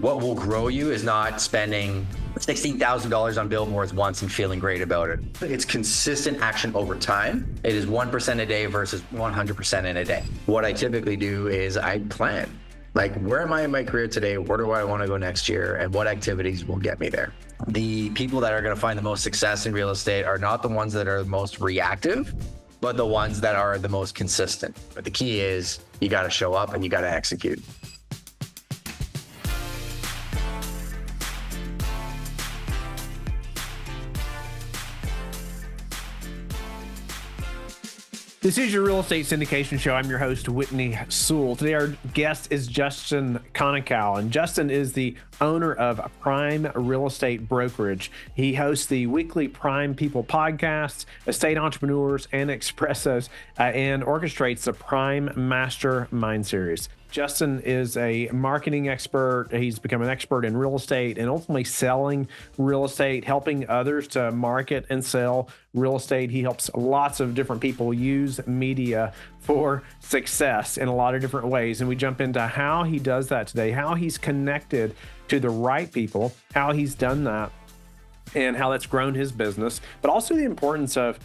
what will grow you is not spending $16,000 on billboards once and feeling great about it. It's consistent action over time. It is 1% a day versus 100% in a day. What I typically do is I plan. Like, where am I in my career today? Where do I want to go next year? And what activities will get me there? The people that are going to find the most success in real estate are not the ones that are the most reactive, but the ones that are the most consistent. But the key is you got to show up and you got to execute. This is your Real Estate Syndication Show. I'm your host, Whitney Sewell. Today, our guest is Justin Konikow, and Justin is the owner of Prime Real Estate Brokerage. He hosts the weekly Prime People podcasts, Estate Entrepreneurs, and Expressos, and orchestrates the Prime Mastermind series. Justin is a marketing expert. He's become an expert in real estate and ultimately selling real estate, helping others to market and sell real estate. He helps lots of different people use media for success in a lot of different ways. And we jump into how he does that today, how he's connected to the right people, how he's done that, and how that's grown his business, but also the importance of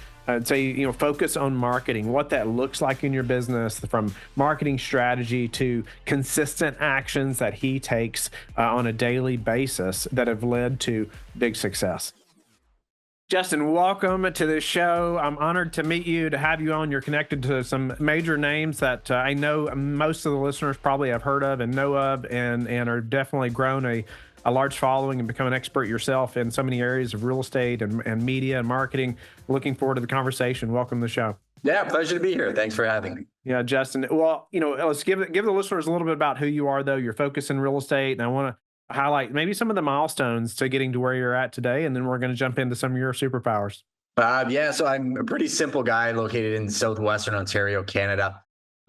focus on marketing, what that looks like in your business, from marketing strategy to consistent actions that he takes on a daily basis that have led to big success. Justin, welcome to the show. I'm honored to meet you, to have you on. You're connected to some major names that I know most of the listeners probably have heard of and know of, and are definitely grown a large following and become an expert yourself in so many areas of real estate and media and marketing. Looking forward to the conversation. Welcome to the show. Yeah, pleasure to be here. Thanks for having me. Yeah, Justin. Well, let's give the listeners a little bit about who you are, though. Your focus in real estate, and I want to highlight maybe some of the milestones to getting to where you're at today, and then we're going to jump into some of your superpowers. So I'm a pretty simple guy located in southwestern Ontario, Canada.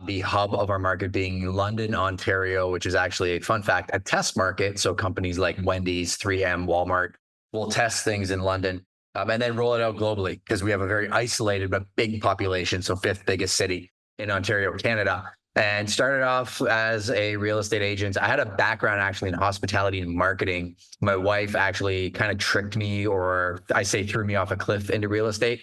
The hub of our market being London, Ontario, which is actually, a fun fact, a test market. So companies like Wendy's, 3M, Walmart will test things in London and then roll it out globally, because we have a very isolated but big population. So 5th biggest city in Ontario, Canada. And started off as a real estate agent. I had a background actually in hospitality and marketing. My wife actually kind of tricked me, or I say threw me off a cliff into real estate.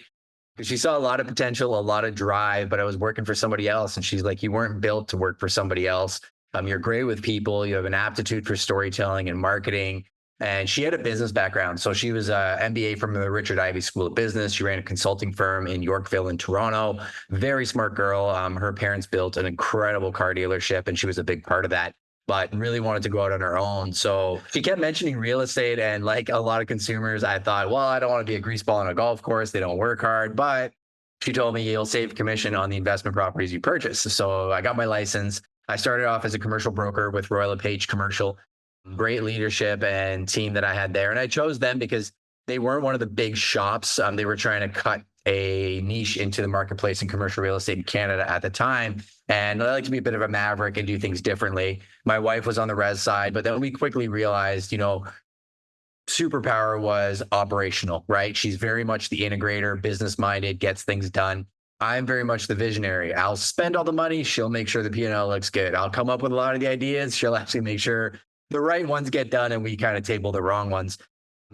She saw a lot of potential, a lot of drive, but I was working for somebody else. And she's like, you weren't built to work for somebody else. You're great with people. You have an aptitude for storytelling and marketing. And she had a business background. So she was an MBA from the Richard Ivey School of Business. She ran a consulting firm in Yorkville and Toronto. Very smart girl. Her parents built an incredible car dealership, and she was a big part of that, but really wanted to go out on her own. So she kept mentioning real estate, and like a lot of consumers, I thought, well, I don't want to be a greaseball on a golf course. They don't work hard. But she told me you'll save commission on the investment properties you purchase. So I got my license. I started off as a commercial broker with Royal LePage Commercial. Great leadership and team that I had there. And I chose them because they weren't one of the big shops. They were trying to cut a niche into the marketplace in commercial real estate in Canada at the time. And I like to be a bit of a maverick and do things differently. My wife was on the res side, but then we quickly realized, superpower was operational, right? She's very much the integrator, business-minded, gets things done. I'm very much the visionary. I'll spend all the money. She'll make sure the P&L looks good. I'll come up with a lot of the ideas. She'll actually make sure the right ones get done, and we kind of table the wrong ones.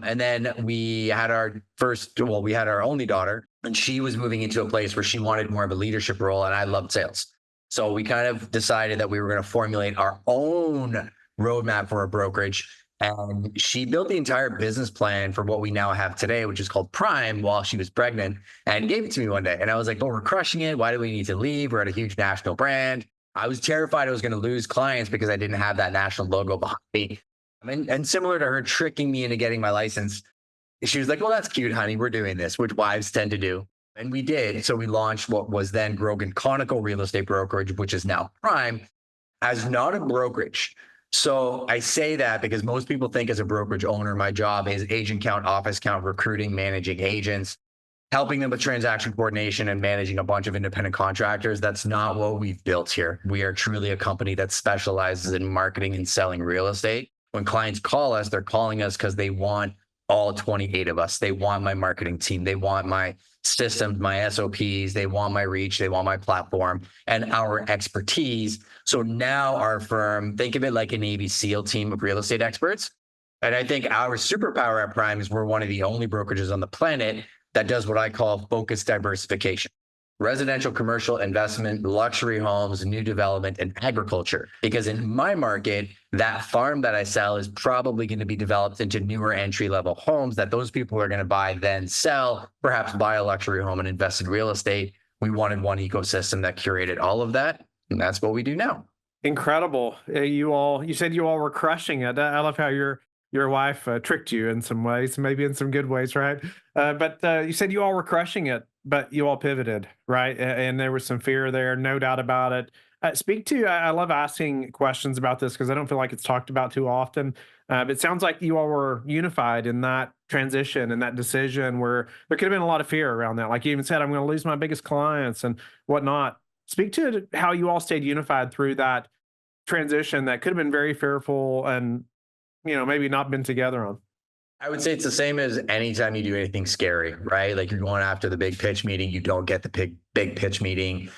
And then we had we had our only daughter, and she was moving into a place where she wanted more of a leadership role, and I loved sales. So we kind of decided that we were going to formulate our own roadmap for a brokerage. And she built the entire business plan for what we now have today, which is called Prime, while she was pregnant, and gave it to me one day. And I was like, we're crushing it. Why do we need to leave? We're at a huge national brand. I was terrified I was going to lose clients because I didn't have that national logo behind me. And similar to her tricking me into getting my license, she was like, well, that's cute, honey. We're doing this, which wives tend to do. And we did. So we launched what was then Justin Konikow Real Estate Brokerage, which is now Prime, as not a brokerage. So I say that because most people think as a brokerage owner, my job is agent count, office count, recruiting, managing agents, helping them with transaction coordination and managing a bunch of independent contractors. That's not what we've built here. We are truly a company that specializes in marketing and selling real estate. When clients call us, they're calling us because they want all 28 of us. They want my marketing team. They want my systems, my SOPs. They want my reach. They want my platform and our expertise. So now our firm, think of it like a Navy SEAL team of real estate experts. And I think our superpower at Prime is we're one of the only brokerages on the planet that does what I call focused diversification. Residential, commercial, investment, luxury homes, new development, and agriculture. Because in my market, that farm that I sell is probably going to be developed into newer entry-level homes that those people are going to buy, then sell, perhaps buy a luxury home and invest in real estate. We wanted one ecosystem that curated all of that, and that's what we do now. Incredible. You said you all were crushing it. I love how your wife tricked you in some ways, maybe in some good ways, right? But you said you all were crushing it, but you all pivoted, right? And there was some fear there, no doubt about it. I love asking questions about this because I don't feel like it's talked about too often. But it sounds like you all were unified in that transition and that decision where there could have been a lot of fear around that. Like you even said, I'm going to lose my biggest clients and whatnot. Speak to how you all stayed unified through that transition that could have been very fearful and maybe not been together on. I would say it's the same as anytime you do anything scary, right? Like you're going after the big pitch meeting, you don't get the big pitch meeting.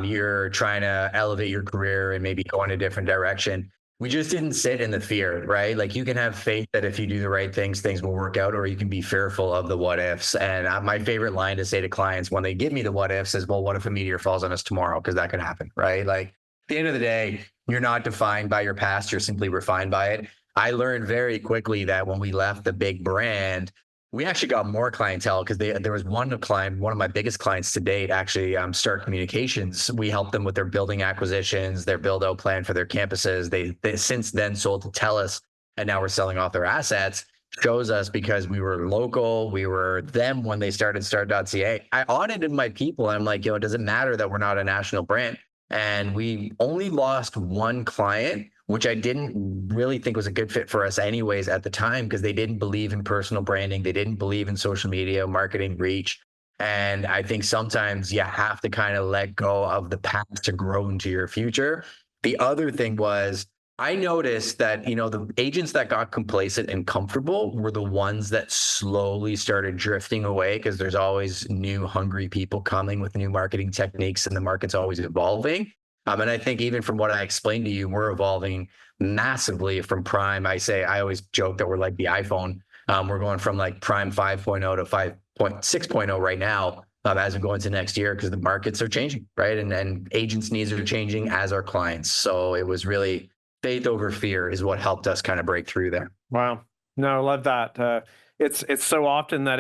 You're trying to elevate your career and maybe go in a different direction. We just didn't sit in the fear, right? Like you can have faith that if you do the right things, things will work out, or you can be fearful of the what ifs. And my favorite line to say to clients when they give me the what ifs is, well, what if a meteor falls on us tomorrow? Because that could happen, right? Like at the end of the day, you're not defined by your past, you're simply refined by it. I learned very quickly that when we left the big brand, we actually got more clientele because there was one of my biggest clients to date, actually, Start Communications. We helped them with their building acquisitions, their build out plan for their campuses. They since then sold to TELUS, and now we're selling off their assets. Shows us because we were local, we were them when they started Start.ca. I audited my people. And I'm like, it doesn't matter that we're not a national brand. And we only lost one client, which I didn't really think was a good fit for us anyways at the time, because they didn't believe in personal branding. They didn't believe in social media, marketing, reach. And I think sometimes you have to kind of let go of the past to grow into your future. The other thing was, I noticed that, the agents that got complacent and comfortable were the ones that slowly started drifting away, because there's always new hungry people coming with new marketing techniques and the market's always evolving. And I think even from what I explained to you, we're evolving massively from Prime. I always joke that we're like the iPhone. We're going from like Prime 5.0 to 5.6.0 right now as we go into next year, because the markets are changing, right? And agents' needs are changing as our clients. So it was really faith over fear is what helped us kind of break through there. Wow. No, I love that. It's so often that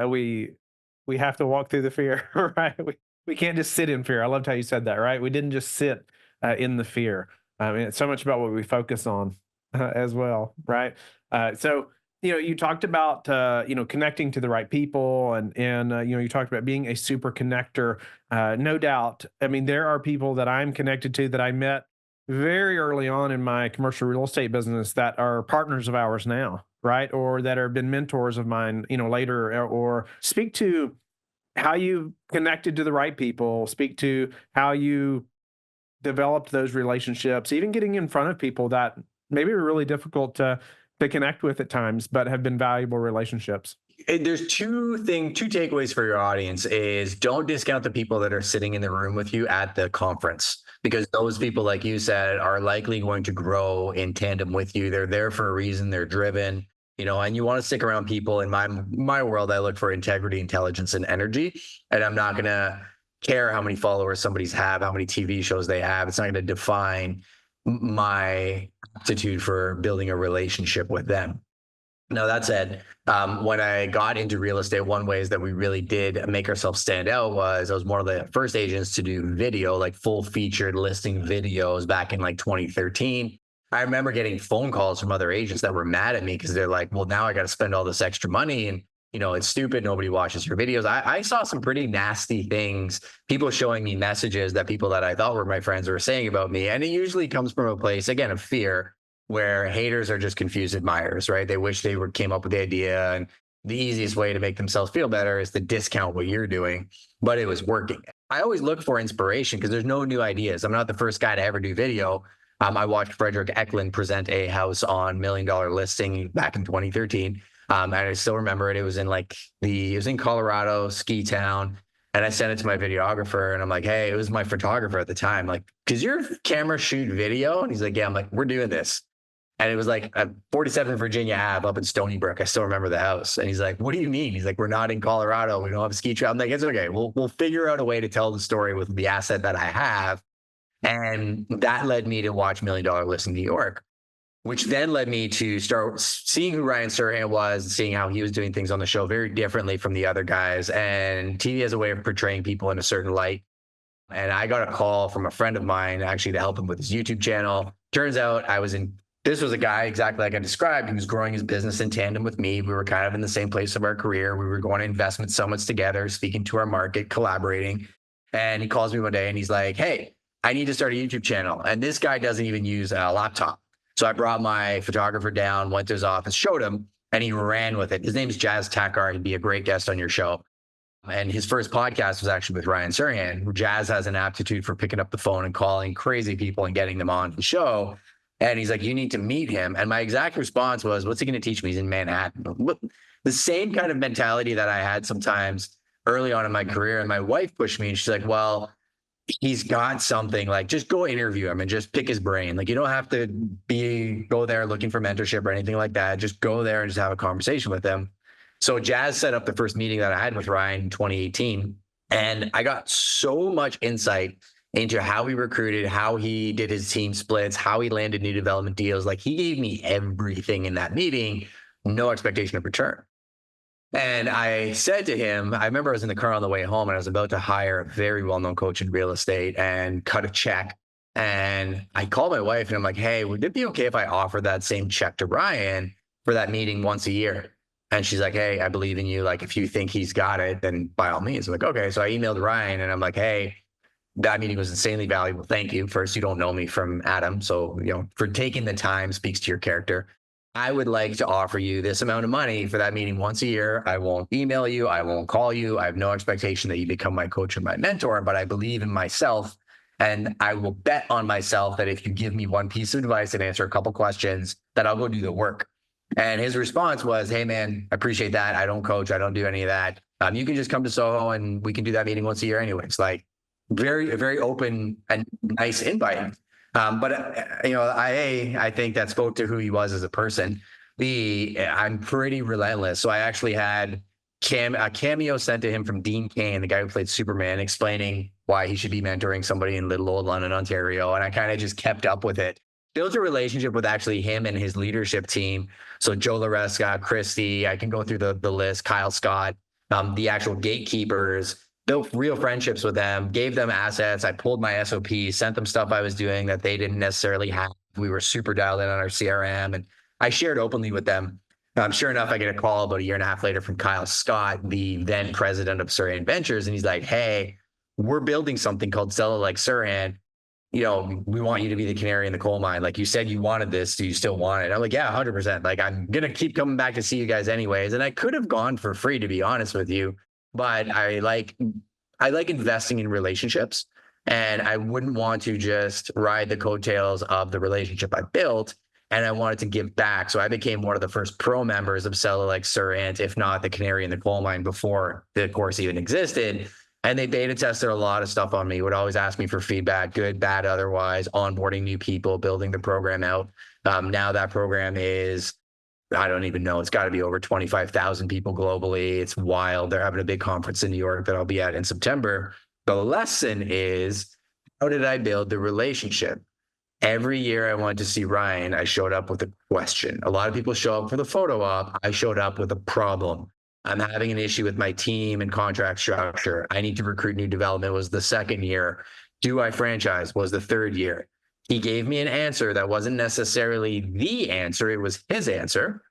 we have to walk through the fear, right? We can't just sit in fear. I loved how you said that, right? We didn't just sit in the fear. I mean, it's so much about what we focus on as well, right? So, you talked about, connecting to the right people and you talked about being a super connector. No doubt. I mean, there are people that I'm connected to that I met very early on in my commercial real estate business that are partners of ours now, right? Or that have been mentors of mine, later. Or speak to how you connected to the right people, speak to how you developed those relationships, even getting in front of people that maybe are really difficult to connect with at times, but have been valuable relationships. There's two takeaways for your audience is don't discount the people that are sitting in the room with you at the conference, because those people, like you said, are likely going to grow in tandem with you. They're there for a reason. They're driven, and you want to stick around people. In my world, I look for integrity, intelligence, and energy. And I'm not going to care how many followers somebody's have, how many TV shows they have. It's not going to define my aptitude for building a relationship with them. Now, that said, when I got into real estate, one way is that we really did make ourselves stand out was I was one of the first agents to do video, like full featured listing videos back in like 2013. I remember getting phone calls from other agents that were mad at me because they're like, well, now I got to spend all this extra money and, it's stupid. Nobody watches your videos. I saw some pretty nasty things, people showing me messages that people that I thought were my friends were saying about me. And it usually comes from a place, again, of fear, where haters are just confused admirers, right? They wish they came up with the idea, and the easiest way to make themselves feel better is to discount what you're doing, but it was working. I always look for inspiration because there's no new ideas. I'm not the first guy to ever do video. I watched Frederick Eklund present a house on $1 Million Listing back in 2013. And I still remember it. It was in Colorado, ski town. And I sent it to my videographer and I'm like, hey, it was my photographer at the time. Like, does your camera shoot video? And he's like, yeah. I'm like, we're doing this. And it was like a 47 Virginia Ave up in Stony Brook. I still remember the house. And he's like, what do you mean? He's like, we're not in Colorado. We don't have a ski trail. I'm like, it's okay. We'll figure out a way to tell the story with the asset that I have. And that led me to watch $1 Million Listing New York, which then led me to start seeing who Ryan Serhant was, seeing how he was doing things on the show very differently from the other guys. And TV has a way of portraying people in a certain light. And I got a call from a friend of mine actually to help him with his YouTube channel. Turns out this was a guy exactly like I described. He was growing his business in tandem with me. We were kind of in the same place of our career. We were going to investment summits together, speaking to our market, collaborating. And he calls me one day and he's like, hey, I need to start a YouTube channel. And this guy doesn't even use a laptop. So I brought my photographer down, went to his office, showed him, and he ran with it. His name's Jazz Takar. He'd be a great guest on your show. And his first podcast was actually with Ryan Serhant. Jazz has an aptitude for picking up the phone and calling crazy people and getting them on the show. And he's like, you need to meet him. And my exact response was, what's he going to teach me? He's in Manhattan. The same kind of mentality that I had sometimes early on in my career. And my wife pushed me and she's like, well, he's got something, like just go interview him and just pick his brain. Like you don't have to go there looking for mentorship or anything like that. Just go there and just have a conversation with him. So Jazz set up the first meeting that I had with Ryan in 2018. And I got so much insight into how he recruited, how he did his team splits, how he landed new development deals. Like he gave me everything in that meeting, no expectation of return. And I said to him, I remember I was in the car on the way home and I was about to hire a very well-known coach in real estate and cut a check. And I called my wife and I'm like, hey, would it be okay if I offer that same check to Ryan for that meeting once a year? And she's like, hey, I believe in you. Like, if you think he's got it, then by all means. I'm like, okay. So I emailed Ryan and I'm like, hey, that meeting was insanely valuable. Thank you. First, you don't know me from Adam. So, for taking the time speaks to your character. I would like to offer you this amount of money for that meeting once a year. I won't email you. I won't call you. I have no expectation that you become my coach or my mentor, but I believe in myself. And I will bet on myself that if you give me one piece of advice and answer a couple questions, that I'll go do the work. And his response was, hey, man, I appreciate that. I don't coach. I don't do any of that. You can just come to Soho and we can do that meeting once a year anyways. Like very, very open and nice invite. But I think that spoke to who he was as a person. I'm pretty relentless. So I actually had a cameo sent to him from Dean Cain, the guy who played Superman, explaining why he should be mentoring somebody in little old London, Ontario. And I kind of just kept up with it. Built a relationship with actually him and his leadership team. So Joe Laresca, Christy, I can go through the list, Kyle Scott, the actual gatekeepers. Built real friendships with them, gave them assets. I pulled my SOPs, sent them stuff I was doing that they didn't necessarily have. We were super dialed in on our CRM and I shared openly with them. Sure enough, I get a call about a year and a half later from Kyle Scott, the then president of Serhant Ventures. And he's like, hey, we're building something called Sell It Like Serhant. We want you to be the canary in the coal mine. Like you said, you wanted this. Do you still want it? I'm like, yeah, 100%. Like I'm going to keep coming back to see you guys anyways. And I could have gone for free, to be honest with you. But I like investing in relationships, and I wouldn't want to just ride the coattails of the relationship I built, and I wanted to give back. So I became one of the first pro members of Sell It Like Serhant, if not the canary in the coal mine, before the course even existed. And they beta tested a lot of stuff on me, would always ask me for feedback, good, bad, otherwise, onboarding new people, building the program out. Now that program is, I don't even know. It's got to be over 25,000 people globally. It's wild. They're having a big conference in New York that I'll be at in September. The lesson is, how did I build the relationship? Every year I went to see Ryan, I showed up with a question. A lot of people show up for the photo op. I showed up with a problem. I'm having an issue with my team and contract structure. I need to recruit new development was the second year. Do I franchise was the third year. He gave me an answer that wasn't necessarily the answer. It was his answer.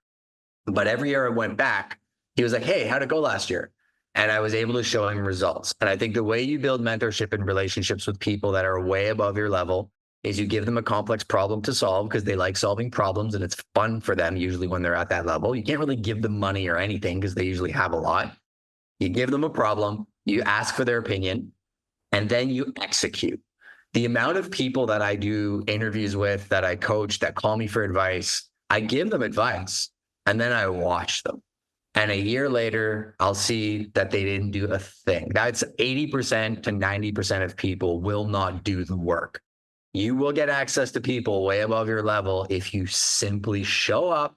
But every year I went back, he was like, hey, how'd it go last year? And I was able to show him results. And I think the way you build mentorship and relationships with people that are way above your level is you give them a complex problem to solve because they like solving problems and it's fun for them usually when they're at that level. You can't really give them money or anything because they usually have a lot. You give them a problem, you ask for their opinion, and then you execute. The amount of people that I do interviews with, that I coach, that call me for advice, I give them advice. and then I watch them. And a year later, I'll see that they didn't do a thing. That's 80% to 90% of people will not do the work. You will get access to people way above your level if you simply show up,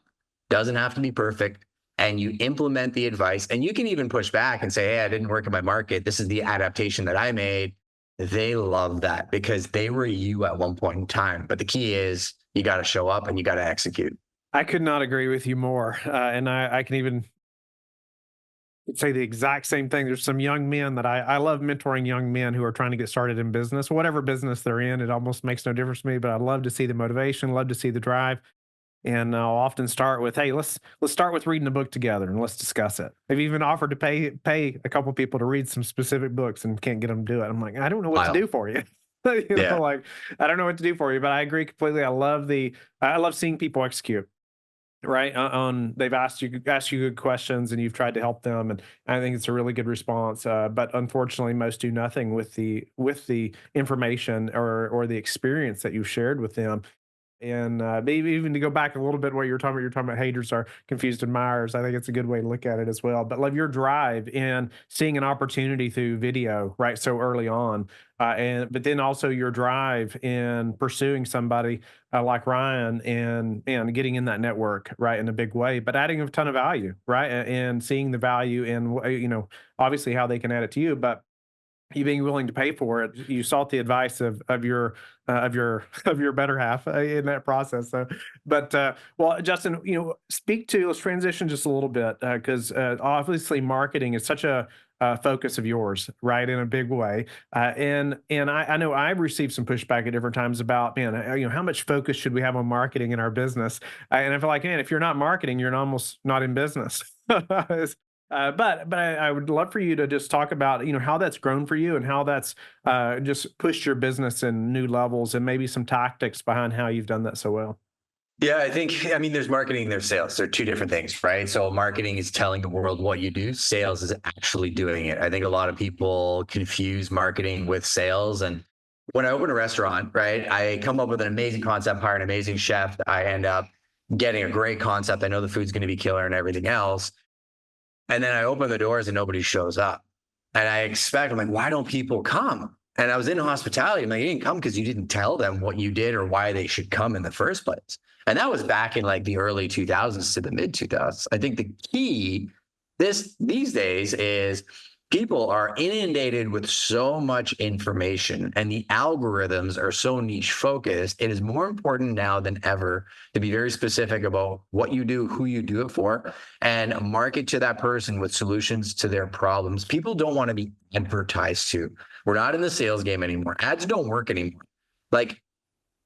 doesn't have to be perfect, and you implement the advice. And you can even push back and say, hey, I didn't work in my market. This is the adaptation that I made. They love that because they were you at one point in time. But the key is you got to show up and you got to execute. I could not agree with you more. And I can even say the exact same thing. There's some young men that I love mentoring young men who are trying to get started in business, whatever business they're in. It almost makes no difference to me, but I love to see the motivation, love to see the drive. And I'll often start with, hey, let's start with reading a book together and let's discuss it. I've even offered to pay a couple people to read some specific books and can't get them to do it. I'm like, I don't know what to do for you. Like, I don't know what to do for you, but I agree completely. I love seeing people execute. Right on, they've asked you good questions, and you've tried to help them, and I think it's a really good response. But unfortunately, most do nothing with the information or the experience that you've shared with them. And maybe even to go back a little bit, what you're talking about haters are confused admirers. I think it's a good way to look at it as well. But love your drive in seeing an opportunity through video, right? So early on, but then also your drive in pursuing somebody like Ryan and getting in that network, right, in a big way, but adding a ton of value, right, and seeing the value in obviously how they can add it to you, but you being willing to pay for it. You sought the advice of your better half in that process. So, but well, Justin, let's transition just a little bit because obviously marketing is such a focus of yours, right, in a big way. And I know I've received some pushback at different times about, man, how much focus should we have on marketing in our business? And I feel like, man, if you're not marketing, you're almost not in business. But I would love for you to just talk about how that's grown for you and how that's just pushed your business in new levels and maybe some tactics behind how you've done that so well. Yeah, I mean, there's marketing, there's sales. They're two different things, right? So marketing is telling the world what you do. Sales is actually doing it. I think a lot of people confuse marketing with sales. And when I open a restaurant, right, I come up with an amazing concept, hire an amazing chef. I end up getting a great concept. I know the food's going to be killer and everything else. And then I open the doors and nobody shows up. And I'm like, why don't people come? And I was in hospitality. I'm like, you didn't come because you didn't tell them what you did or why they should come in the first place. And that was back in like the early 2000s to the mid 2000s. I think the key these days is people are inundated with so much information and the algorithms are so niche focused. It is more important now than ever to be very specific about what you do, who you do it for, and market to that person with solutions to their problems. People don't want to be advertised to. We're not in the sales game anymore. Ads don't work anymore. Like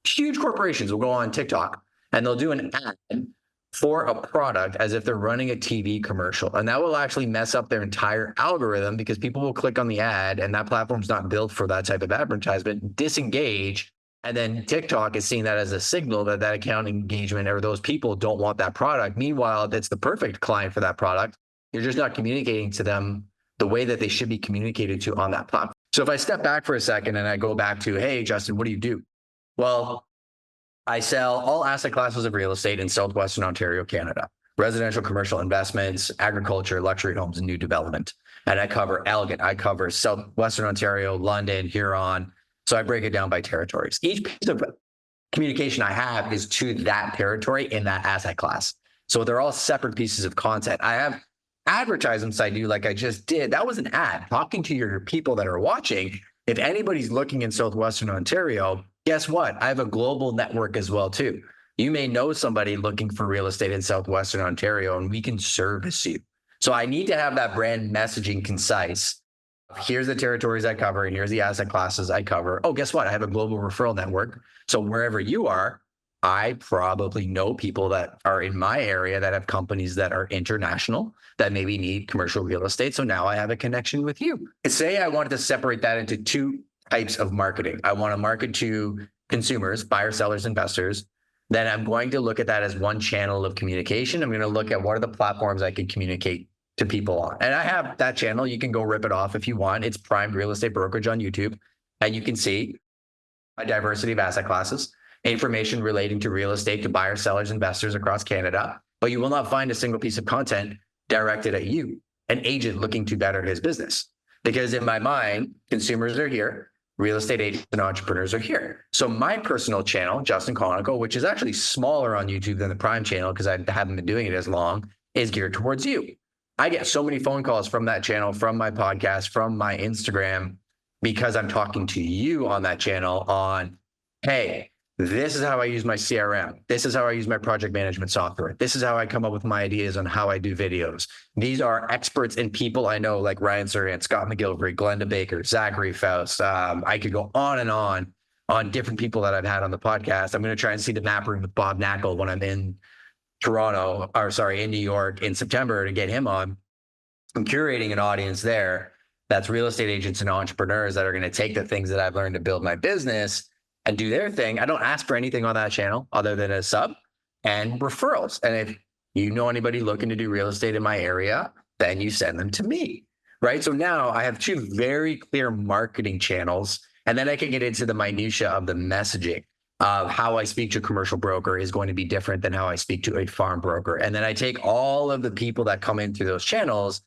huge corporations will go on TikTok and they'll do an ad for a product as if they're running a TV commercial. And that will actually mess up their entire algorithm because people will click on the ad and that platform's not built for that type of advertisement, disengage. And then TikTok is seeing that as a signal that account engagement or those people don't want that product. Meanwhile, it's the perfect client for that product. You're just not communicating to them the way that they should be communicated to on that platform. So if I step back for a second and I go back to, hey, Justin, what do you do? Well, I sell all asset classes of real estate in southwestern Ontario, Canada. Residential, commercial investments, agriculture, luxury homes, and new development. And I cover Elgin. I cover southwestern Ontario, London, Huron. So I break it down by territories. Each piece of communication I have is to that territory in that asset class. So they're all separate pieces of content. I have advertisements I do like I just did. That was an ad talking to your people that are watching. If anybody's looking in southwestern Ontario, guess what? I have a global network as well too. You may know somebody looking for real estate in southwestern Ontario and we can service you. So I need to have that brand messaging concise. Here's the territories I cover and here's the asset classes I cover. Oh, guess what? I have a global referral network. So wherever you are, I probably know people that are in my area that have companies that are international that maybe need commercial real estate. So now I have a connection with you. Say I wanted to separate that into two types of marketing. I want to market to consumers, buyers, sellers, investors. Then I'm going to look at that as one channel of communication. I'm going to look at what are the platforms I can communicate to people on. And I have that channel. You can go rip it off if you want. It's Prime Real Estate Brokerage on YouTube. And you can see a diversity of asset classes, information relating to real estate, to buyers, sellers, investors across Canada. but you will not find a single piece of content directed at you, an agent looking to better his business. Because in my mind, consumers are here, real estate agents and entrepreneurs are here. So my personal channel, Justin Konikow, which is actually smaller on YouTube than the Prime channel because I haven't been doing it as long, is geared towards you. I get so many phone calls from that channel, from my podcast, from my Instagram, because I'm talking to you on that channel on, hey, this is how I use my CRM. This is how I use my project management software. This is how I come up with my ideas on how I do videos. These are experts and people I know like Ryan Serhant, Scott McGilvery, Glenda Baker, Zachary Faust. I could go on and on different people that I've had on the podcast. I'm going to try and see the map room with Bob Knackle when I'm in in New York in September to get him on. I'm curating an audience there that's real estate agents and entrepreneurs that are going to take the things that I've learned to build my business and do their thing. I don't ask for anything on that channel other than a sub and referrals. And if you know anybody looking to do real estate in my area, then you send them to me, right? So now I have two very clear marketing channels, and then I can get into the minutia of the messaging of how I speak to a commercial broker is going to be different than how I speak to a farm broker. And then I take all of the people that come in through those channels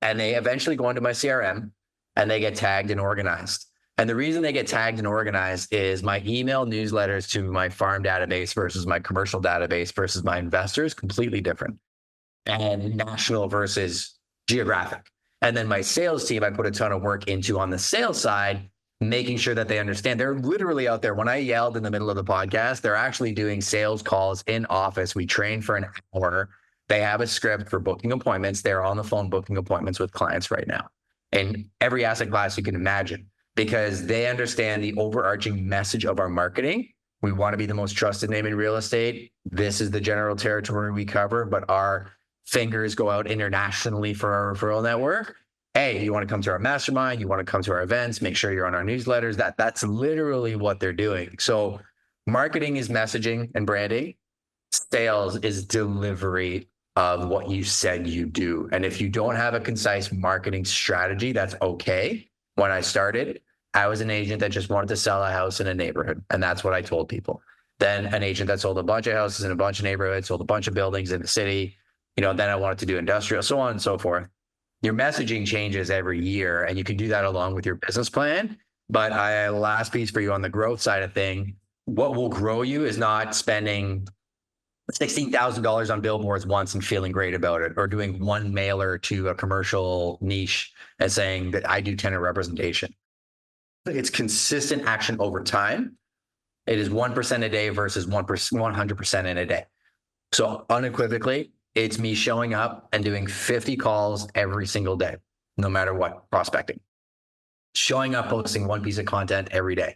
and they eventually go into my CRM and they get tagged and organized. And the reason they get tagged and organized is my email newsletters to my farm database versus my commercial database versus my investors, completely different, and national versus geographic. And then my sales team, I put a ton of work into on the sales side, making sure that they understand. They're literally out there. When I yelled in the middle of the podcast, they're actually doing sales calls in office. We train for an hour. They have a script for booking appointments. They're on the phone booking appointments with clients right now in every asset class you can imagine, because they understand the overarching message of our marketing. We want to be the most trusted name in real estate. This is the general territory we cover, but our fingers go out internationally for our referral network. Hey, you want to come to our mastermind? You want to come to our events? Make sure you're on our newsletters. That's literally what they're doing. So marketing is messaging and branding. Sales is delivery of what you said you do. And if you don't have a concise marketing strategy, that's okay. When I started, I was an agent that just wanted to sell a house in a neighborhood. And that's what I told people. Then an agent that sold a bunch of houses in a bunch of neighborhoods, sold a bunch of buildings in the city. Then I wanted to do industrial, so on and so forth. Your messaging changes every year, and you can do that along with your business plan. But last piece for you on the growth side of thing, what will grow you is not spending $16,000 on billboards once and feeling great about it, or doing one mailer to a commercial niche and saying that I do tenant representation. It's consistent action over time. It is 1% a day versus 100% in a day. So unequivocally, it's me showing up and doing 50 calls every single day, no matter what, prospecting. Showing up, posting one piece of content every day.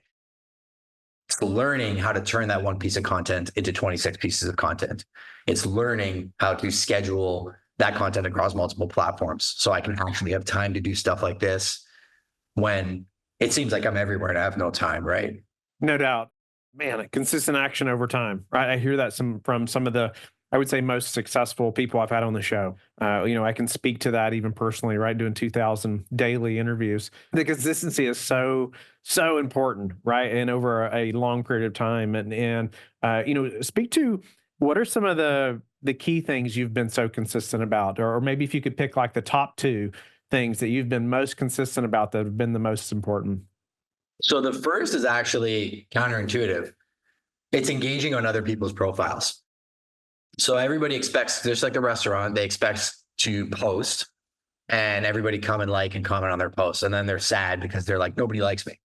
It's learning how to turn that one piece of content into 26 pieces of content. It's learning how to schedule that content across multiple platforms so I can actually have time to do stuff like this when it seems like I'm everywhere and I have no time, right? No doubt. Man, consistent action over time, right? I hear that from some of the, I would say, most successful people I've had on the show. I can speak to that even personally, right? Doing 2,000 daily interviews. The consistency is so important, right? And over a long period of time. And speak to what are some of the key things you've been so consistent about, or maybe if you could pick like the top two things that you've been most consistent about that have been the most important. So the first is actually counterintuitive. It's engaging on other people's profiles. So everybody expects, just like the restaurant, they expect to post and everybody come and like and comment on their posts. And then they're sad because they're like, nobody likes me.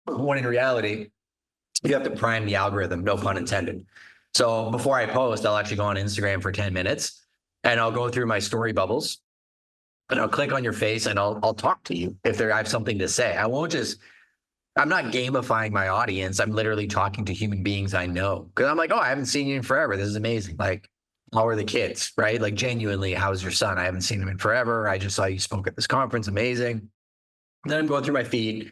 When in reality, you have to prime the algorithm, no pun intended. So before I post, I'll actually go on Instagram for 10 minutes and I'll go through my story bubbles and I'll click on your face and I'll talk to you if I have something to say. I'm not gamifying my audience. I'm literally talking to human beings I know. Because I'm like, I haven't seen you in forever. This is amazing. Like, how are the kids, right? Like, genuinely, how's your son? I haven't seen him in forever. I just saw you spoke at this conference. Amazing. Then I'm going through my feed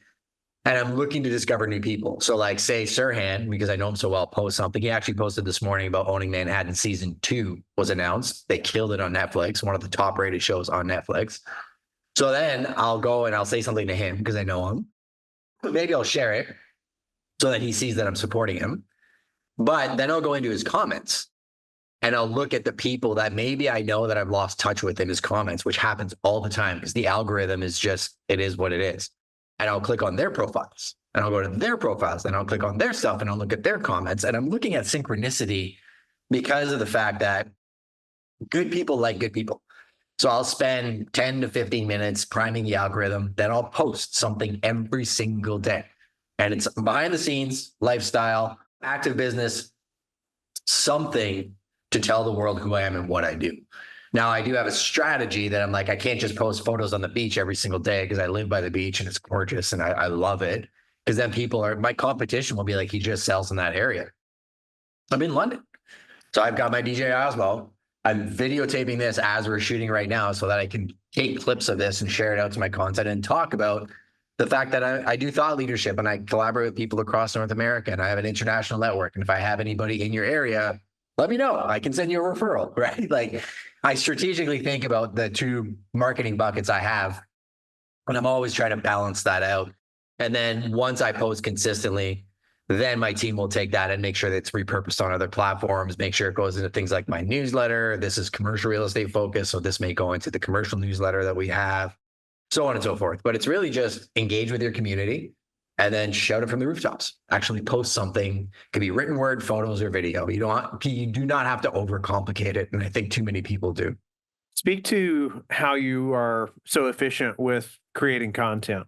and I'm looking to discover new people. So like, say Serhant, because I know him so well, post something. He actually posted this morning about Owning Manhattan season 2 was announced. They killed it on Netflix, one of the top rated shows on Netflix. So then I'll go and I'll say something to him because I know him. Maybe I'll share it so that he sees that I'm supporting him. But then I'll go into his comments And I'll look at the people that maybe I know that I've lost touch with in his comments, which happens all the time because the algorithm is just, it is what it is. And I'll click on their profiles and I'll go to their profiles and I'll click on their stuff and I'll look at their comments. And I'm looking at synchronicity because of the fact that good people like good people. So I'll spend 10 to 15 minutes priming the algorithm. Then I'll post something every single day. And it's behind the scenes, lifestyle, active business, something to tell the world who I am and what I do. Now, I do have a strategy that I'm like, I can't just post photos on the beach every single day because I live by the beach and it's gorgeous and I love it. Because then my competition will be like, he just sells in that area. I'm in London. So I've got my DJI Osmo. I'm videotaping this as we're shooting right now so that I can take clips of this and share it out to my content and talk about the fact that I do thought leadership and I collaborate with people across North America and I have an international network. And if I have anybody in your area, let me know. I can send you a referral, right? Like I strategically think about the two marketing buckets I have, and I'm always trying to balance that out. And then once I post consistently, then my team will take that and make sure that it's repurposed on other platforms, make sure it goes into things like my newsletter. This is commercial real estate focused, so this may go into the commercial newsletter that we have, so on and so forth. But it's really just engage with your community and then shout it from the rooftops. Actually post something. It could be written word, photos, or video. You do not have to overcomplicate it. And I think too many people do. Speak to how you are so efficient with creating content,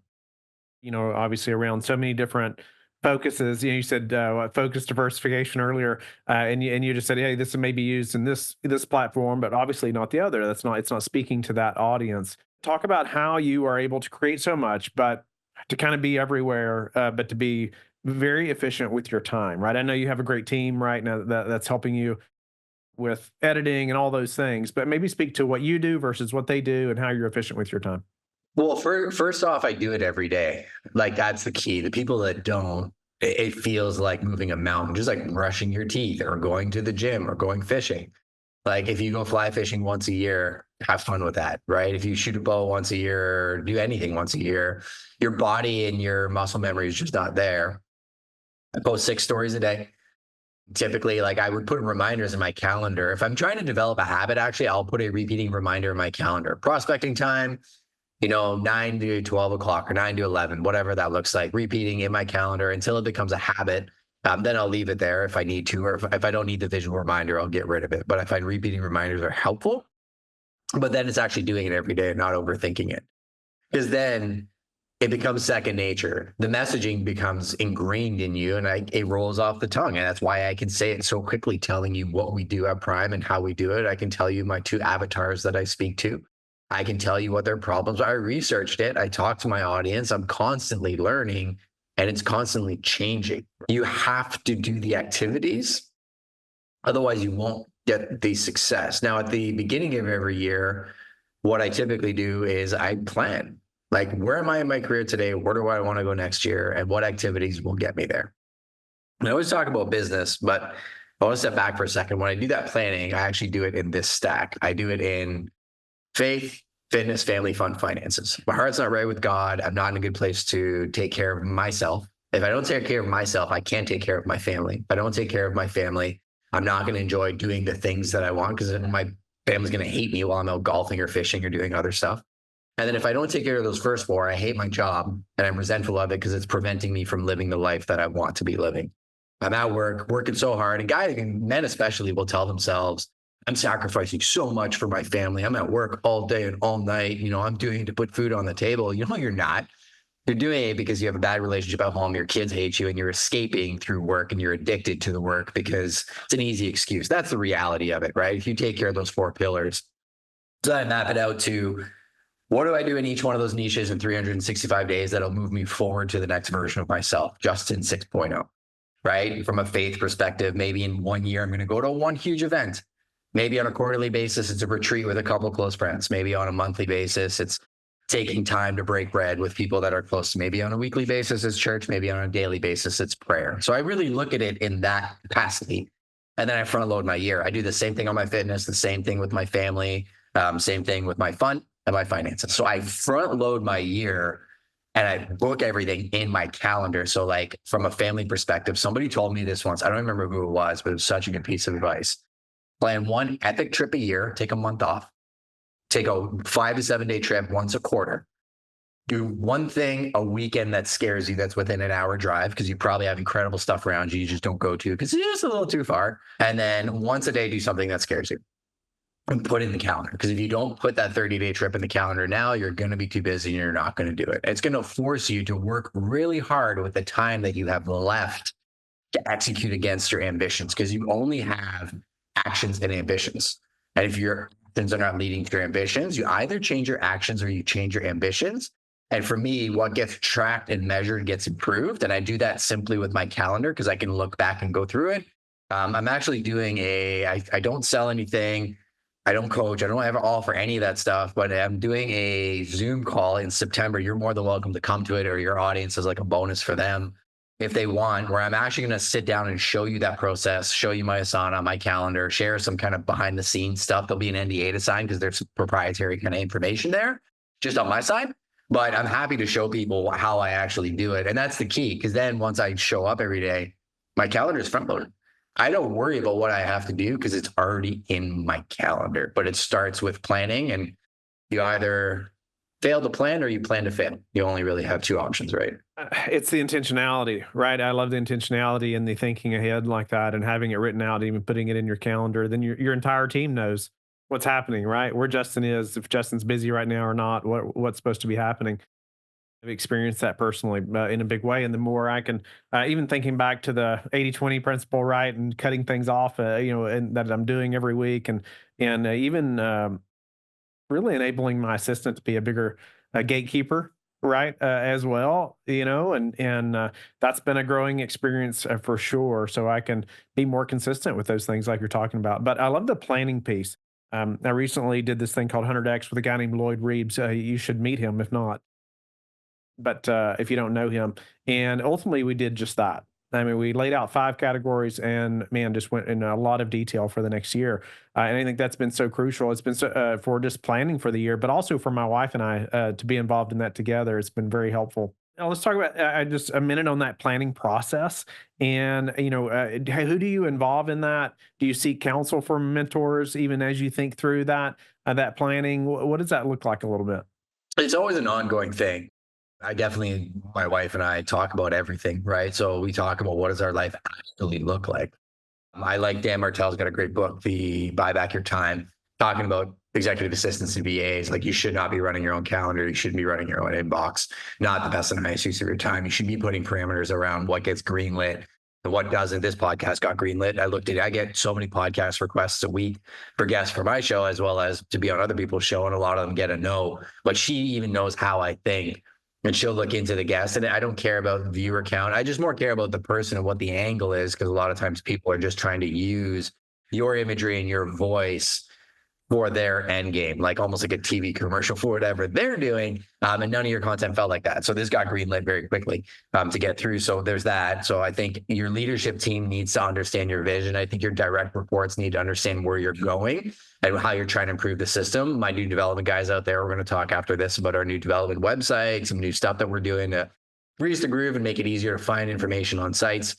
obviously around so many different focuses. You said focus diversification earlier, and you just said, hey, this may be used in this platform, but obviously not the other. It's not speaking to that audience. Talk about how you are able to create so much, but to kind of be everywhere, but to be very efficient with your time, right? I know you have a great team right now that's helping you with editing and all those things, but maybe speak to what you do versus what they do and how you're efficient with your time. Well, first off, I do it every day. Like that's the key. The people that don't, it feels like moving a mountain, just like brushing your teeth or going to the gym or going fishing. Like if you go fly fishing once a year, have fun with that, right? If you shoot a bow once a year, or do anything once a year, your body and your muscle memory is just not there. I post 6 stories a day. Typically, like I would put reminders in my calendar. If I'm trying to develop a habit, actually, I'll put a repeating reminder in my calendar. Prospecting time, 9 to 12 o'clock or 9 to 11, whatever that looks like, repeating in my calendar until it becomes a habit. Then I'll leave it there if I need to, or if I don't need the visual reminder, I'll get rid of it. But I find repeating reminders are helpful, but then it's actually doing it every day and not overthinking it, because then it becomes second nature. The messaging becomes ingrained in you and it rolls off the tongue. And that's why I can say it so quickly, telling you what we do at Prime and how we do it. I can tell you my 2 avatars that I speak to. I can tell you what their problems are. I researched it. I talked to my audience. I'm constantly learning and it's constantly changing. You have to do the activities. Otherwise, you won't get the success. Now, at the beginning of every year, what I typically do is I plan. Like, where am I in my career today? Where do I want to go next year? And what activities will get me there? And I always talk about business, but I want to step back for a second. When I do that planning, I actually do it in this stack. I do it in faith, fitness, family, fun, finances. My heart's not right with God. I'm not in a good place to take care of myself. If I don't take care of myself, I can't take care of my family. If I don't take care of my family, I'm not going to enjoy doing the things that I want because my family's going to hate me while I'm out golfing or fishing or doing other stuff. And then if I don't take care of those first 4, I hate my job and I'm resentful of it because it's preventing me from living the life that I want to be living. I'm at work, working so hard. And guys, and men especially, will tell themselves, I'm sacrificing so much for my family. I'm at work all day and all night. I'm doing it to put food on the table. You're not. You're doing it because you have a bad relationship at home. Your kids hate you and you're escaping through work and you're addicted to the work because it's an easy excuse. That's the reality of it, right? If you take care of those 4 pillars. So I map it out to, what do I do in each one of those niches in 365 days that'll move me forward to the next version of myself, Justin 6.0, right? From a faith perspective, maybe in 1 year, I'm going to go to one huge event. Maybe on a quarterly basis, it's a retreat with a couple of close friends. Maybe on a monthly basis, it's taking time to break bread with people that are close to me. Maybe on a weekly basis, it's church. Maybe on a daily basis, it's prayer. So I really look at it in that capacity. And then I front load my year. I do the same thing on my fitness, the same thing with my family, same thing with my fun and my finances. So I front load my year and I book everything in my calendar. So like from a family perspective, somebody told me this once, I don't remember who it was, but it was such a good piece of advice. Plan one epic trip a year, take a month off, take a 5 to 7 day trip once a quarter. Do one thing a weekend that scares you that's within an hour drive because you probably have incredible stuff around you just don't go to because it's just a little too far. And then once a day, do something that scares you and put it in the calendar. Because if you don't put that 30-day trip in the calendar now, you're going to be too busy and you're not going to do it. It's going to force you to work really hard with the time that you have left to execute against your ambitions because you only have actions and ambitions. And if your actions are not leading to your ambitions, you either change your actions or you change your ambitions. And for me, what gets tracked and measured gets improved. And I do that simply with my calendar because I can look back and go through it. I'm actually doing I don't sell anything. I don't coach. I don't ever offer any of that stuff, but I'm doing a Zoom call in September. You're more than welcome to come to it, or your audience is like a bonus for them if they want, where I'm actually going to sit down and show you that process, show you my Asana, my calendar, share some kind of behind the scenes stuff. There'll be an NDA to sign because there's proprietary kind of information there just on my side. But I'm happy to show people how I actually do it. And that's the key, because then once I show up every day, my calendar is front loaded. I don't worry about what I have to do because it's already in my calendar. But it starts with planning, and you either fail to plan or you plan to fail. You only really have two options, right? It's the intentionality, right? I love the intentionality and the thinking ahead like that and having it written out, even putting it in your calendar. Then your entire team knows what's happening, right? Where Justin is, if Justin's busy right now or not, what's supposed to be happening. I've experienced that personally in a big way. And the more I can, even thinking back to the 80-20 principle, right? And cutting things off, and that I'm doing every week and even really enabling my assistant to be a bigger gatekeeper, right? As well, and that's been a growing experience for sure. So I can be more consistent with those things like you're talking about. But I love the planning piece. I recently did this thing called 100X with a guy named Lloyd Reeves. You should meet him if not. But if you don't know him, and ultimately we did just that. I mean, we laid out 5 categories and man, just went in a lot of detail for the next year. And I think that's been so crucial. It's been so, for just planning for the year, but also for my wife and I to be involved in that together. It's been very helpful. Now let's talk about just a minute on that planning process. And who do you involve in that? Do you seek counsel from mentors even as you think through that planning? What does that look like a little bit? It's always an ongoing thing. My wife and I talk about everything, right? So we talk about what does our life actually look like. I like Dan Martell's got a great book, The Buy Back Your Time, talking about executive assistants and VAs. Like, you should not be running your own calendar. You shouldn't be running your own inbox. Not the best and highest use of your time. You should be putting parameters around what gets greenlit and what doesn't. This podcast got greenlit. I get so many podcast requests a week for guests for my show, as well as to be on other people's show. And a lot of them get a no, but she even knows how I think. And she'll look into the guest. And I don't care about the viewer count. I just more care about the person and what the angle is, because a lot of times people are just trying to use your imagery and your voice for their end game, like almost like a TV commercial for whatever they're doing. And none of your content felt like that. So this got greenlit very quickly to get through. So there's that. So I think your leadership team needs to understand your vision. I think your direct reports need to understand where you're going and how you're trying to improve the system. My new development guys out there, we're going to talk after this about our new development website, some new stuff that we're doing to grease the groove and make it easier to find information on sites.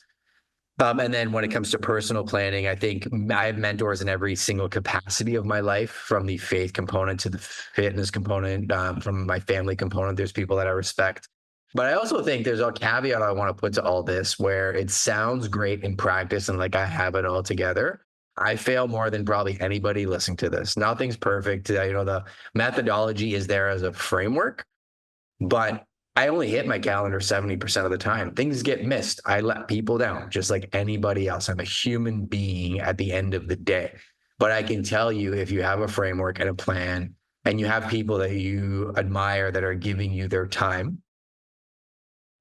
And then when it comes to personal planning, I think I have mentors in every single capacity of my life, from the faith component to the fitness component, from my family component. There's people that I respect. But I also think there's a caveat I want to put to all this, where it sounds great in practice and like I have it all together. I fail more than probably anybody listening to this. Nothing's perfect. The methodology is there as a framework, but I only hit my calendar 70% of the time. Things get missed. I let people down just like anybody else. I'm a human being at the end of the day. But I can tell you, if you have a framework and a plan and you have people that you admire that are giving you their time,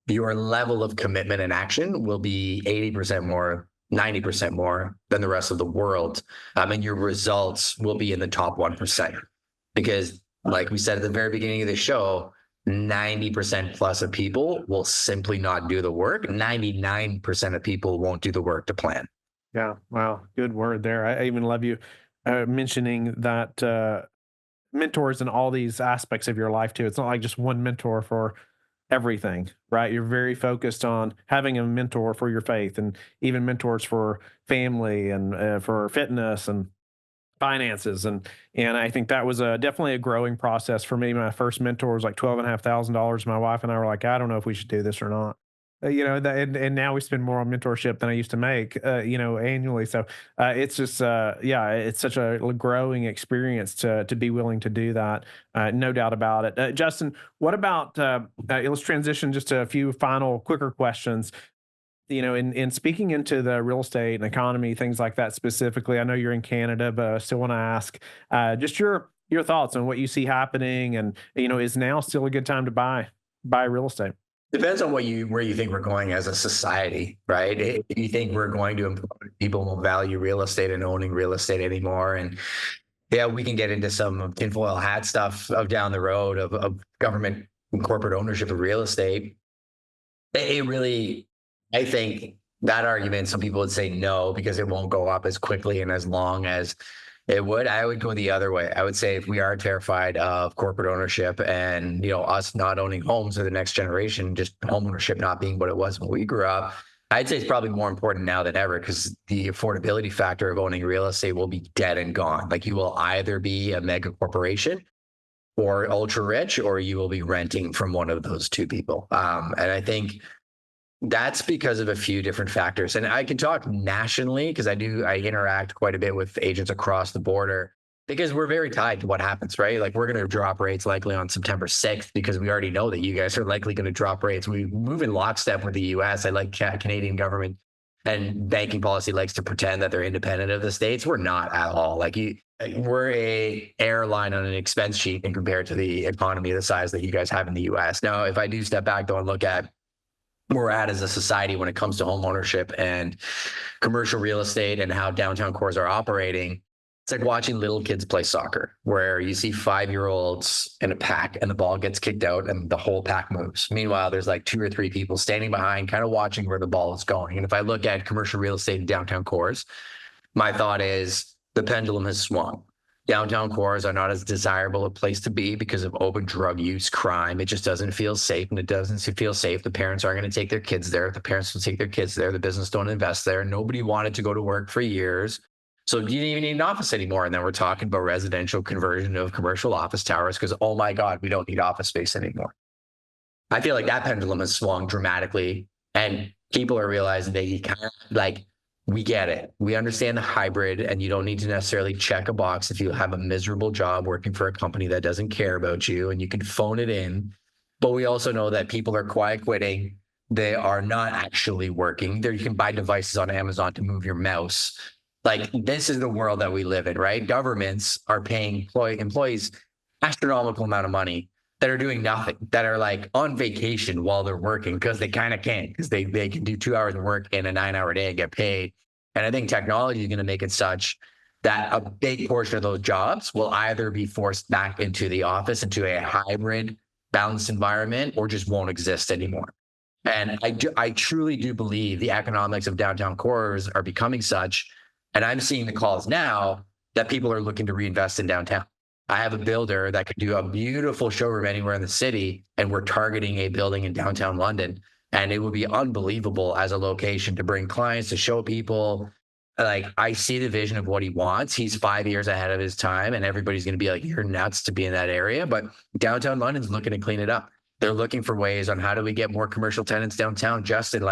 your level of commitment and action will be 80% more, 90% more than the rest of the world. And your results will be in the top 1%. Because like we said at the very beginning of the show, 90% plus of people will simply not do the work. 99% of people won't do the work to plan. Yeah. Wow. Good word there. I even love you mentioning that mentors in all these aspects of your life too. It's not like just one mentor for everything, right? You're very focused on having a mentor for your faith and even mentors for family and for fitness. And finances. And I think that was definitely a growing process for me. My first mentor was like $12,500. My wife and I were like, I don't know if we should do this or not. And now we spend more on mentorship than I used to make, annually. So it's just, yeah, it's such a growing experience to be willing to do that. No doubt about it. Justin, what about, let's transition just to a few final quicker questions. In speaking into the real estate and economy, things like that specifically, I know you're in Canada, but I still want to ask just your thoughts on what you see happening, and is now still a good time to buy real estate? Depends on where you think we're going as a society, right? If you think we're going to people won't value real estate and owning real estate anymore, and yeah, we can get into some tinfoil hat stuff of down the road of government and corporate ownership of real estate. It really, I think that argument, some people would say no, because it won't go up as quickly and as long as it would. I would go the other way. I would say if we are terrified of corporate ownership and, us not owning homes or the next generation, just home ownership not being what it was when we grew up, I'd say it's probably more important now than ever, because the affordability factor of owning real estate will be dead and gone. Like, you will either be a mega corporation or ultra rich, or you will be renting from one of those two people. And I think that's because of a few different factors. And I can talk nationally because I interact quite a bit with agents across the border, because we're very tied to what happens, right? Like, we're going to drop rates likely on September 6th, because we already know that you guys are likely going to drop rates. We move in lockstep with the US. I like Canadian government and banking policy likes to pretend that they're independent of the states. We're not at all. We're a airline on an expense sheet in compared to the economy the size that you guys have in the US. Now, if I do step back though and look at where we're at as a society when it comes to home ownership and commercial real estate and how downtown cores are operating, it's like watching little kids play soccer, where you see 5-year-olds in a pack and the ball gets kicked out and the whole pack moves. Meanwhile, there's like 2 or 3 people standing behind, kind of watching where the ball is going. And if I look at commercial real estate in downtown cores, my thought is the pendulum has swung. Downtown cores are not as desirable a place to be because of open drug use, crime. It just doesn't feel safe, and it doesn't feel safe. The parents aren't going to take their kids there. The parents don't take their kids there. The business don't invest there. Nobody wanted to go to work for years. So you didn't even need an office anymore. And then we're talking about residential conversion of commercial office towers because, oh my God, we don't need office space anymore. I feel like that pendulum has swung dramatically, and people are realizing that you kind of we get it. We understand the hybrid, and you don't need to necessarily check a box if you have a miserable job working for a company that doesn't care about you, and you can phone it in. But we also know that people are quiet quitting. They are not actually working. You can buy devices on Amazon to move your mouse. This is the world that we live in, right? Governments are paying employees astronomical amount of money that are doing nothing, that are on vacation while they're working because they kind of can, because they can do 2 hours of work in a 9-hour day and get paid. And I think technology is going to make it such that a big portion of those jobs will either be forced back into the office, into a hybrid balanced environment, or just won't exist anymore. And I truly do believe the economics of downtown cores are becoming such, and I'm seeing the calls now that people are looking to reinvest in downtown. I have a builder that could do a beautiful showroom anywhere in the city, and we're targeting a building in downtown London. And it would be unbelievable as a location to bring clients, to show people. I see the vision of what he wants. He's 5 years ahead of his time, and everybody's going to be like, you're nuts to be in that area. But downtown London's looking to clean it up. They're looking for ways on how do we get more commercial tenants downtown. Justin,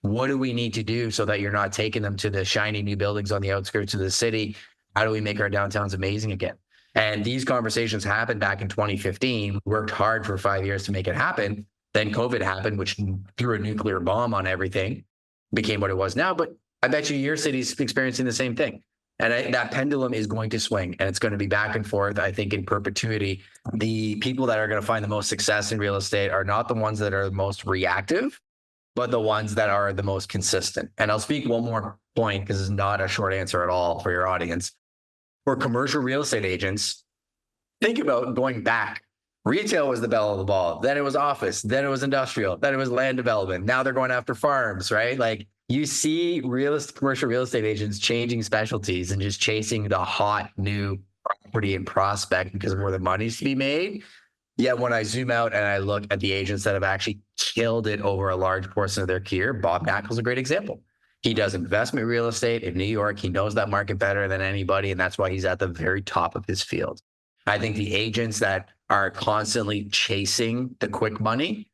what do we need to do so that you're not taking them to the shiny new buildings on the outskirts of the city? How do we make our downtowns amazing again? And these conversations happened back in 2015. We worked hard for 5 years to make it happen. Then COVID happened, which threw a nuclear bomb on everything, became what it was now. But I bet you your city's experiencing the same thing. And that pendulum is going to swing, and it's going to be back and forth, I think, in perpetuity. The people that are going to find the most success in real estate are not the ones that are the most reactive, but the ones that are the most consistent. And I'll speak one more point, because it's not a short answer at all for your audience. For commercial real estate agents, think about going back. Retail was the belle of the ball. Then it was office. Then it was industrial. Then it was land development. Now they're going after farms, right? You see commercial real estate agents changing specialties and just chasing the hot new property and prospect because of where the money's to be made. Yet when I zoom out and I look at the agents that have actually killed it over a large portion of their career, Bob Knackel's a great example. He does investment real estate in New York. He knows that market better than anybody. And that's why he's at the very top of his field. I think the agents that are constantly chasing the quick money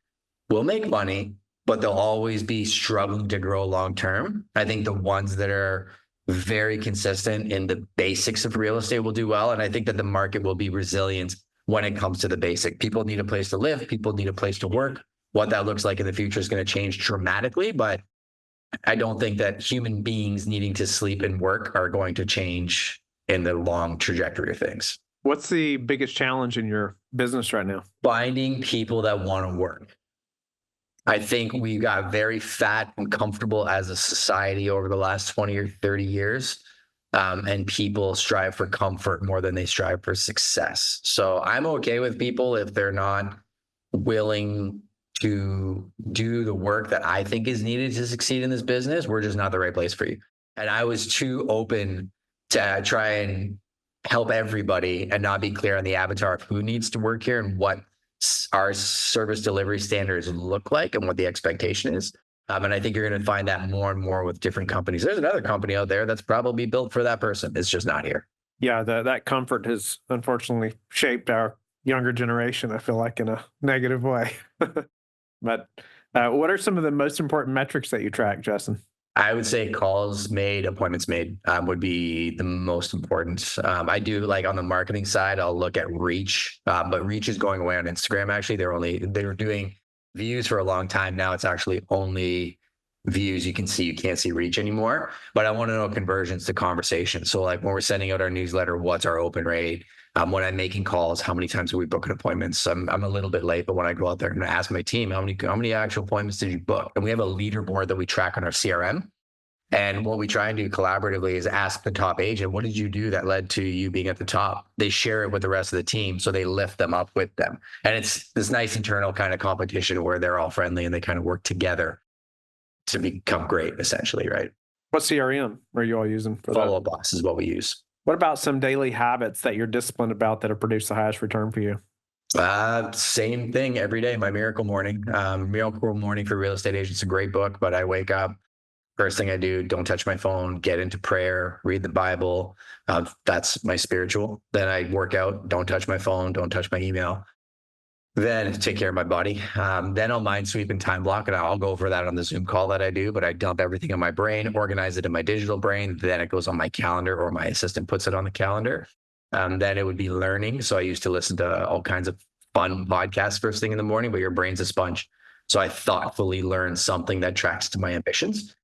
will make money, but they'll always be struggling to grow long term. I think the ones that are very consistent in the basics of real estate will do well. And I think that the market will be resilient when it comes to the basic. People need a place to live. People need a place to work. What that looks like in the future is going to change dramatically, but I don't think that human beings needing to sleep and work are going to change in the long trajectory of things. What's the biggest challenge in your business right now? Finding people that want to work. I think we got very fat and comfortable as a society over the last 20 or 30 years. And people strive for comfort more than they strive for success. So I'm okay with people if they're not willing to do the work that I think is needed to succeed in this business. We're just not the right place for you. And I was too open to try and help everybody and not be clear on the avatar of who needs to work here and what our service delivery standards look like and what the expectation is. And I think you're going to find that more and more with different companies. There's another company out there that's probably built for that person. It's just not here. Yeah, that comfort has unfortunately shaped our younger generation, I feel like, in a negative way. But what are some of the most important metrics that you track, Justin? I would say calls made, appointments made would be the most important. I do, like, on the marketing side, I'll look at reach, but reach is going away on Instagram. Actually, they were doing views for a long time. Now it's actually only views you can see. You can't see reach anymore. But I want to know conversions to conversations. So, like, when we're sending out our newsletter, what's our open rate? When I'm making calls, how many times do we book an appointment? So I'm a little bit late, but when I go out there and ask my team, how many actual appointments did you book? And we have a leaderboard that we track on our CRM. And what we try and do collaboratively is ask the top agent, what did you do that led to you being at the top? They share it with the rest of the team, so they lift them up with them. And it's this nice internal kind of competition where they're all friendly and they kind of work together to become great, essentially, right? What CRM are you all using for that? Follow-up Boss is what we use. What about some daily habits that you're disciplined about that have produced the highest return for you? Same thing every day. My Miracle Morning. Miracle Morning for Real Estate Agents is a great book, but I wake up, first thing I do, don't touch my phone, get into prayer, read the Bible. That's my spiritual. Then I work out, don't touch my phone, don't touch my email. Then take care of my body. Then I'll mind sweep and time block, and I'll go over that on the Zoom call that I do, but I dump everything in my brain, organize it in my digital brain. Then it goes on my calendar, or my assistant puts it on the calendar. Then it would be learning. So I used to listen to all kinds of fun podcasts first thing in the morning, but your brain's a sponge. So I thoughtfully learn something that tracks to my ambitions.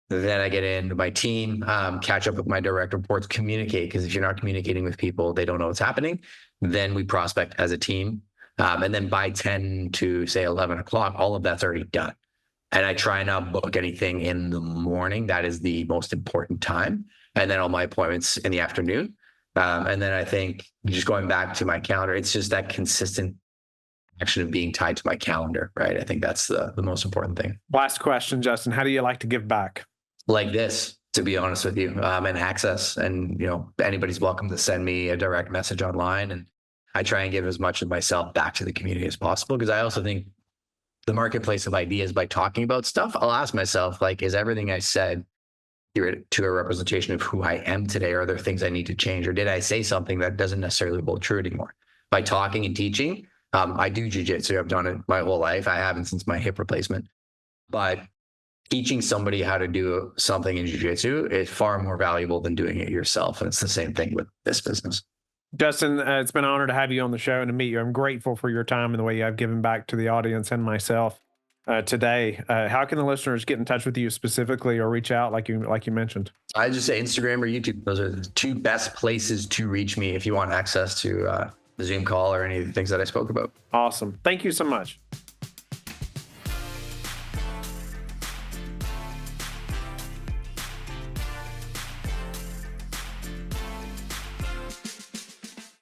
Then I get into my team, catch up with my direct reports, communicate, because if you're not communicating with people, they don't know what's happening. Then we prospect as a team. And then by 10 to say 11 o'clock, all of that's already done. And I try not book anything in the morning. That is the most important time. And then all my appointments in the afternoon. And then I think just going back to my calendar, it's just that consistent action of being tied to my calendar, right? I think that's the most important thing. Last question, Justin. How do you like to give back? Like this, to be honest with you, and access. And, anybody's welcome to send me a direct message online. And I try and give as much of myself back to the community as possible, because I also think the marketplace of ideas, by talking about stuff, I'll ask myself, like, is everything I said to a representation of who I am today? Or are there things I need to change? Or did I say something that doesn't necessarily hold true anymore? By talking and teaching, I do jujitsu. I've done it my whole life. I haven't since my hip replacement. But teaching somebody how to do something in jujitsu is far more valuable than doing it yourself. And it's the same thing with this business. Justin, it's been an honor to have you on the show and to meet you. I'm grateful for your time and the way you have given back to the audience and myself today. How can the listeners get in touch with you specifically, or reach out like you mentioned? I just say Instagram or YouTube. Those are the two best places to reach me if you want access to the Zoom call or any of the things that I spoke about. Awesome. Thank you so much.